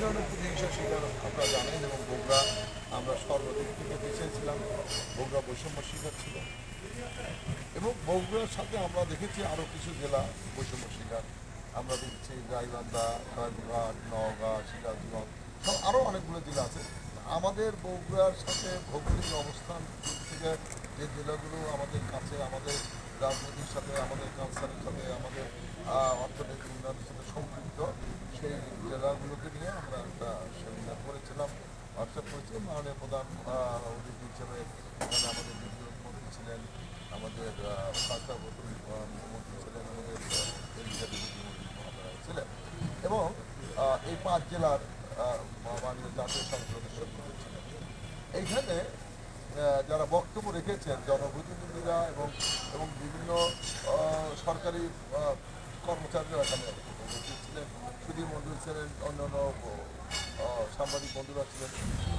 ধরনের প্রতিহিংসার শিকার আপনারা জানেন, এবং বগুড়া আমরা সর্বদিক থেকে পিছিয়েছিলাম। বগুড়া বৈষম্য শিকার ছিল, এবং বগুড়ার সাথে আমরা দেখেছি আরও কিছু জেলা বৈষম্য শিকার। আমরা দেখেছি গাইবান্ধা, জয়পুরহাট, নওগাঁ, সিরাজগঞ্জ, সব আরও অনেকগুলো জেলা আছে। আমাদের বগুড়ার সাথে ভৌগোলিক অবস্থান থেকে যে জেলাগুলো আমাদের কাছে, আমাদের রাজনীতির সাথে, আমাদের কালচারের সাথে, আমাদের অর্থনৈতিক উন্নয়নের সাথে সম্পৃক্ত, সেই জেলাগুলোকে নিয়ে আমরা একটা সেমিনার করেছিলাম, হোয়াটসঅ্যাপ করেছি। মাননীয় প্রধান অতিথি হিসেবে এখানে আমাদের বিদ্যুৎ মন্ত্রী ছিলেন, আমাদের স্বাস্থ্য মন্ত্রী ছিলেন, আমাদের ছিলেন, এবং এই 5 জেলার মাননীয় জাতীয় সংসদের সদস্য ছিলেন। এইখানে যারা বক্তব্য রেখেছেন জনপ্রতিনিধিরা এবং এবং বিভিন্ন সরকারি কর্মচারীরা এখানে উপস্থিত ছিলেন, সুধীর মন্ডল ছিলেন, অন্যান্য সাংবাদিক বন্ধুরা ছিলেন।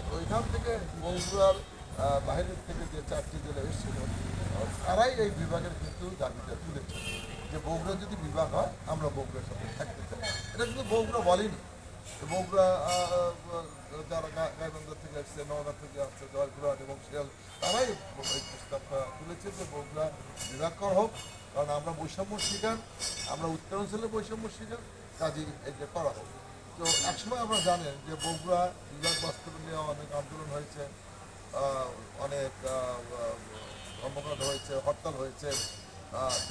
তো এখান থেকে বগুড়ার বাইরের থেকে যে 4টি জেলা এসেছিল, তারাই এই বিভাগের কিন্তু দাবিটা তুলেছে যে বগুড়া যদি বিভাগ হয় আমরা বগুড়ার সাথে থাকতে চাই। এটা কিন্তু বগুড়া বলেনি। বগুড়া যারা গাইবান্ধা থেকে আসছে, নওগাঁ থেকে আসছে, জয়পুরহাট এবং শিয়াল, তারাই এই প্রস্তাবটা তুলেছে যে বগুড়া বিভাগ করা হোক, কারণ আমরা বৈষম্য শিকার, আমরা উত্তরাঞ্চলের বৈষম্য শিকার, কাজেই এটা করা হোক। তো একসময় আমরা জানেন যে বগুড়া বিভাগ বাস্তবায়ন নিয়ে অনেক আন্দোলন হয়েছে, অনেক ধর্মঘট হয়েছে, হরতাল হয়েছে।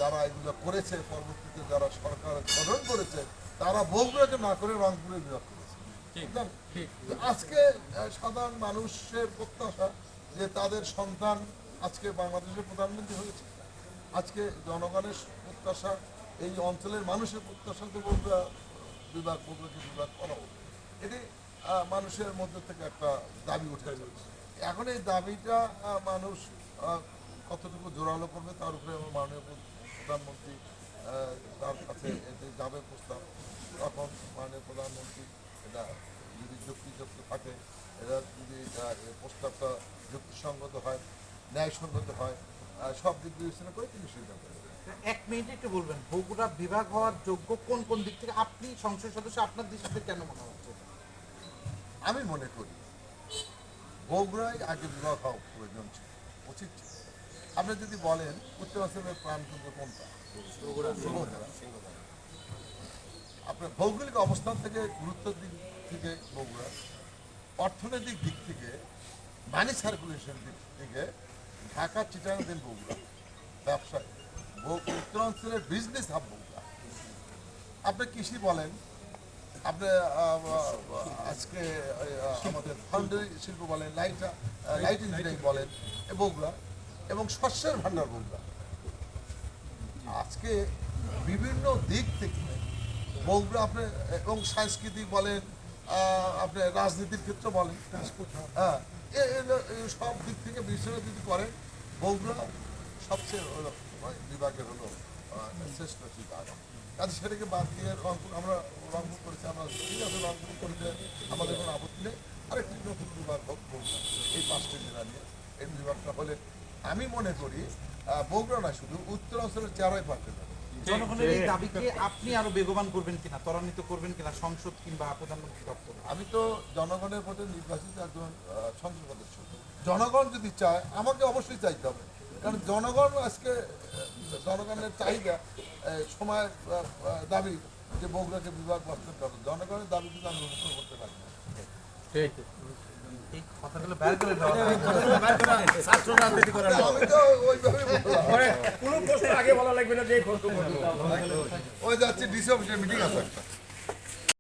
যারা এগুলো করেছে, পরবর্তীতে যারা সরকার গঠন করেছে, তারা বগুড়াকে না করে রংপুরে বিভাগ করেছে। আজকে সাধারণ মানুষের প্রত্যাশা যে তাদের সন্তান আজকে বাংলাদেশের প্রধানমন্ত্রী হয়েছে। আজকে জনগণের প্রত্যাশা, এই অঞ্চলের মানুষের প্রত্যাশা যে বগুড়া বিভাগ, বগুড়াকে বিভাগ করা হোক। এটি মানুষের মধ্যে থেকে একটা দাবি উঠে যাচ্ছে। এখন এই দাবিটা মানুষ কতটুকু জোরালো করবে তার উপরে আমার মাননীয় প্রধানমন্ত্রী তার কাছে এটি যাবে প্রস্তাব, তখন মাননীয় প্রধানমন্ত্রী এটা যদি যুক্তিযুক্ত থাকে, এটা যদি প্রস্তাবটা যুক্তিসঙ্গত হয়, ন্যায়সঙ্গত হয়, সব দিক বিবেচনা করে তিনি সিদ্ধান্ত নেবেন। 1 মিনিটে একটু বলবেন বগুড়া বিভাগ হওয়ার যোগ্য কোন কোন দিক থেকে, আপনি সংসদ সদস্য, আপনার দৃষ্টিতে কেন মনে হচ্ছে? আমি মনে করি বগুড়ায় আগে বিভাগ হওয়া প্রয়োজন ছিল, উচিত ছিল। আপনি যদি বলেন উত্তরাঞ্চলের প্রাণকেন্দ্র কোনটা, আপনার ভৌগোলিক অবস্থান থেকে, গুরুত্বের দিক থেকে বগুড়া, অর্থনৈতিক দিক থেকে, মানি সার্কুলেশন দিক থেকে ঢাকা, চিটাগাং, দেন বগুড়া ব্যবসায়, উত্তরাঞ্চলের বিজনেস হাব বগুড়া। আপনি কৃষি বলেন, আপনি আজকে আমাদের ফাউন্ডারি শিল্প বলেন, লাইট ইঞ্জিনিয়ারিং বলেন, বগুড়া, এবং শস্যের ভাণ্ডার বগুড়া। আজকে বিভিন্ন দিক থেকে বগুড়া আপনি, এবং সাংস্কৃতিক বলেন, আপনি রাজনীতির ক্ষেত্রে বলেন, হ্যাঁ, সব দিক থেকে বিবেচনা যদি করেন, বগুড়া সবচেয়ে বিভাগের হলো শ্রেষ্ঠ বিভাগ। কাজে সেটাকে বাদ দিয়ে রংপুর, আমরা রংপুর করেছি, আমরা ঠিক আছে রংপুর করতে আমাদের কোনো আপত্তি নেই। আরেকটি নতুন বিভাগ হোক বগুড়া, এই 5টি জেলা নিয়ে এই বিভাগটা হলে আমি মনে করি বগুড়া না, শুধু উত্তরাঞ্চলের 4% হবে। জনগণের এই দাবিকে আপনি আরো বেগবান করবেন কিনা, ত্বরান্বিত করবেন কিনা সংসদ কিংবা প্রধানমন্ত্রী দপ্তর? আমি তো জনগণের ভোটে নির্বাচিত একজন সংসদ সদস্য। জনগণ যদি চায়, আমাকে অবশ্যই চাইতে হবে, কারণ জনগণ আজকে জনগণের চাহিদা, সময় দাবি যে বগুড়াকে বিভাগ বাস্তব হবে। জনগণের দাবি কিন্তু আমি অনুসরণ করতে পারি না। এই কথাগুলো বাইরে করে দাও। আমি তো ওইভাবে কোনো প্রশ্ন আগে বলা লাগবে না, যে ওই যাচ্ছি ডিসি অফিসের মিটিং আছে একটা।